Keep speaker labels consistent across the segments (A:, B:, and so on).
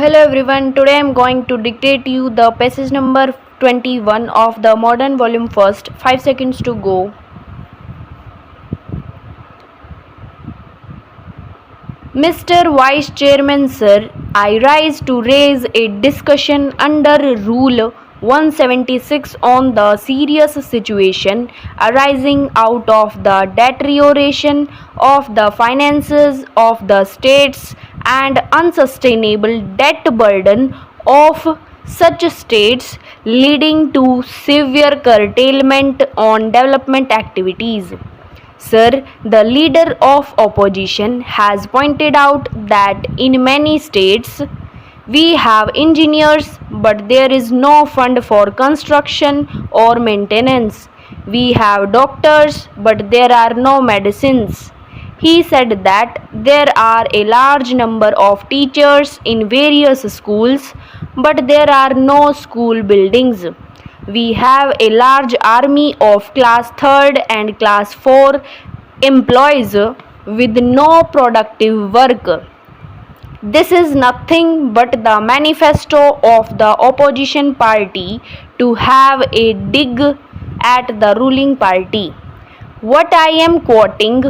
A: Hello everyone, today I am going to dictate you the passage number 21 of the modern volume first. 5 seconds to go. Mr. Vice Chairman Sir, I rise to raise a discussion under Rule 176 on the serious situation arising out of the deterioration of the finances of the states and unsustainable debt burden of such states, leading to severe curtailment on development activities. Sir, the leader of opposition has pointed out that in many states we have engineers, but there is no fund for construction or maintenance. We have doctors, but there are no medicines. He said that there are a large number of teachers in various schools, but there are no school buildings. We have a large army of class 3rd and class 4 employees with no productive work. This is nothing but the manifesto of the opposition party to have a dig at the ruling party. What I am quoting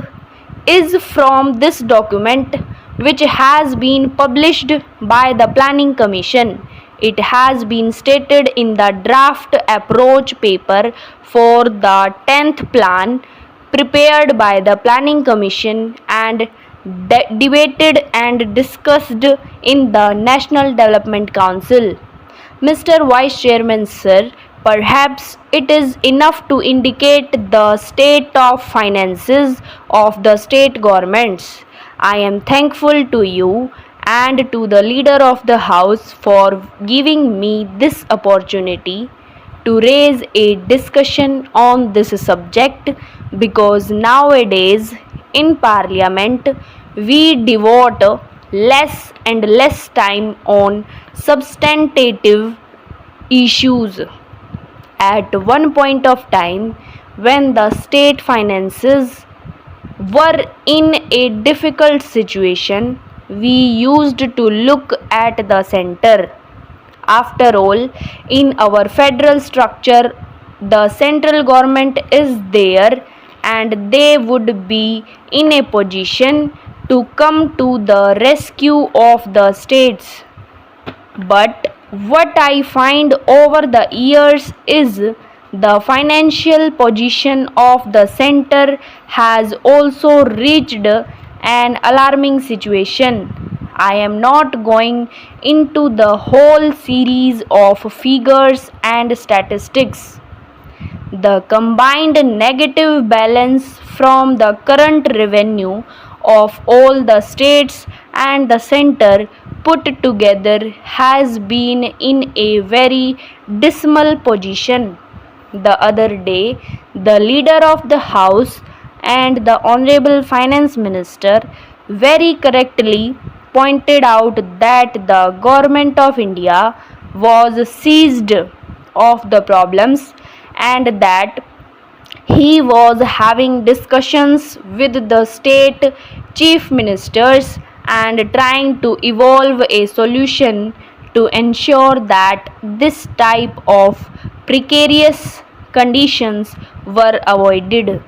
A: is from this document, which has been published by the Planning Commission. It has been stated in the draft approach paper for the 10th plan prepared by the Planning Commission and debated and discussed in the National Development Council. Mr. Vice Chairman Sir, perhaps it is enough to indicate the state of finances of the state governments. I am thankful to you and to the leader of the house for giving me this opportunity to raise a discussion on this subject, because nowadays in Parliament we devote less and less time on substantive issues. At one point of time, when the state finances were in a difficult situation, we used to look at the center. After all, in our federal structure, the central government is there and they would be in a position to come to the rescue of the states. But what I find over the years is the financial position of the center has also reached an alarming situation. I am not going into the whole series of figures and statistics. The combined negative balance from the current revenue of all the states and the center put together has been in a very dismal position. The other day, the leader of the house and the Honorable Finance Minister very correctly pointed out that the government of India was seized of the problems and that he was having discussions with the state chief ministers and trying to evolve a solution to ensure that this type of precarious conditions were avoided.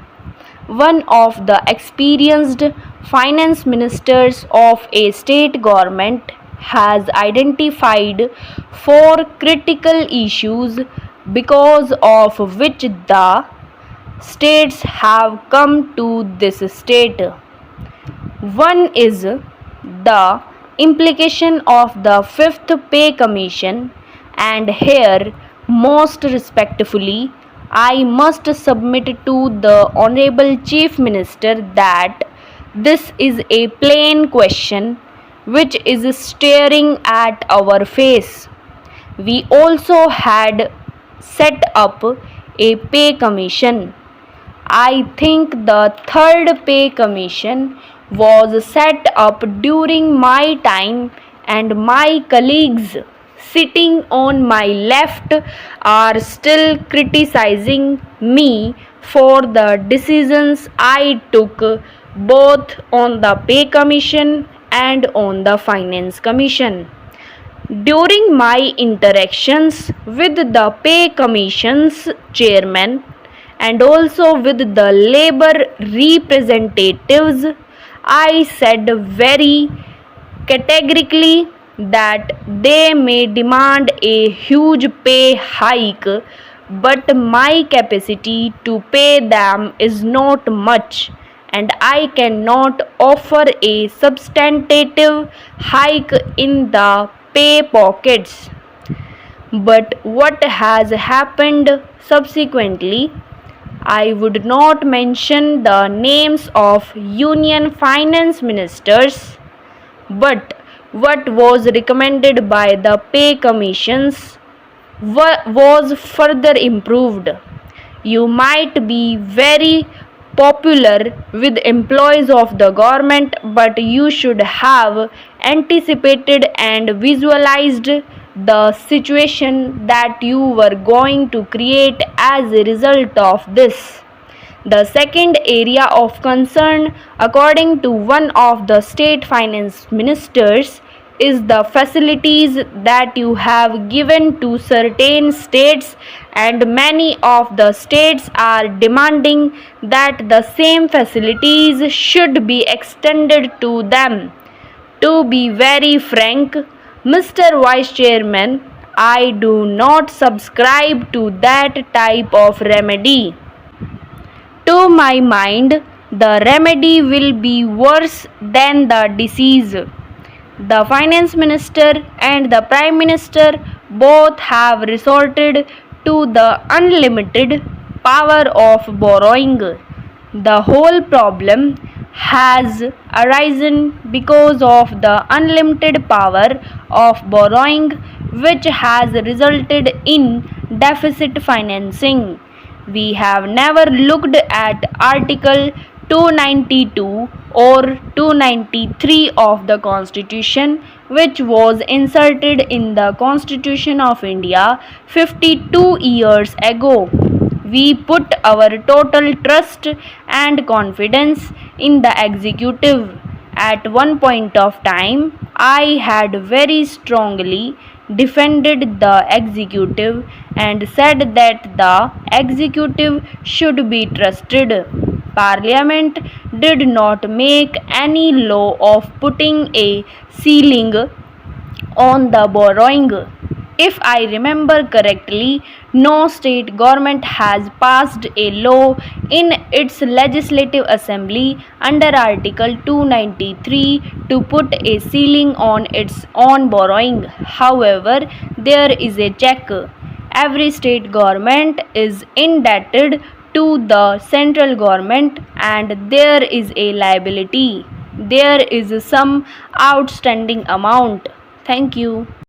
A: One of the experienced finance ministers of a state government has identified 4 critical issues because of which the states have come to this state. One is the implication of the 5th Pay Commission, and here most respectfully I must submit to the Honorable Chief Minister that this is a plain question which is staring at our face. We also had set up a pay commission. I think the 3rd Pay Commission was set up during my time, and my colleagues sitting on my left are still criticizing me for the decisions I took both on the Pay Commission and on the Finance Commission. During my interactions with the Pay Commission's chairman and also with the labor representatives, I said very categorically that they may demand a huge pay hike, but my capacity to pay them is not much, and I cannot offer a substantive hike in the pay pockets. But what has happened subsequently? I would not mention the names of union finance ministers, but what was recommended by the pay commissions was further improved. You might be very popular with employees of the government, but you should have anticipated and visualized the situation that you were going to create as a result of this. The second area of concern, according to one of the state finance ministers, is the facilities that you have given to certain states, and many of the states are demanding that the same facilities should be extended to them. To be very frank, Mr. Vice Chairman, I do not subscribe to that type of remedy. To my mind, the remedy will be worse than the disease. The finance minister and the prime minister both have resorted to the unlimited power of borrowing. The whole problem has arisen because of the unlimited power of borrowing, which has resulted in deficit financing. We have never looked at Article 292 or 293 of the Constitution, which was inserted in the Constitution of India 52 years ago. We put our total trust and confidence in the executive. At one point of time, I had very strongly defended the executive and said that the executive should be trusted. Parliament did not make any law of putting a ceiling on the borrowing. If I remember correctly, no state government has passed a law in its legislative assembly under Article 293 to put a ceiling on its own borrowing. However, there is a check. Every state government is indebted to the central government, and there is a liability. There is some outstanding amount. Thank you.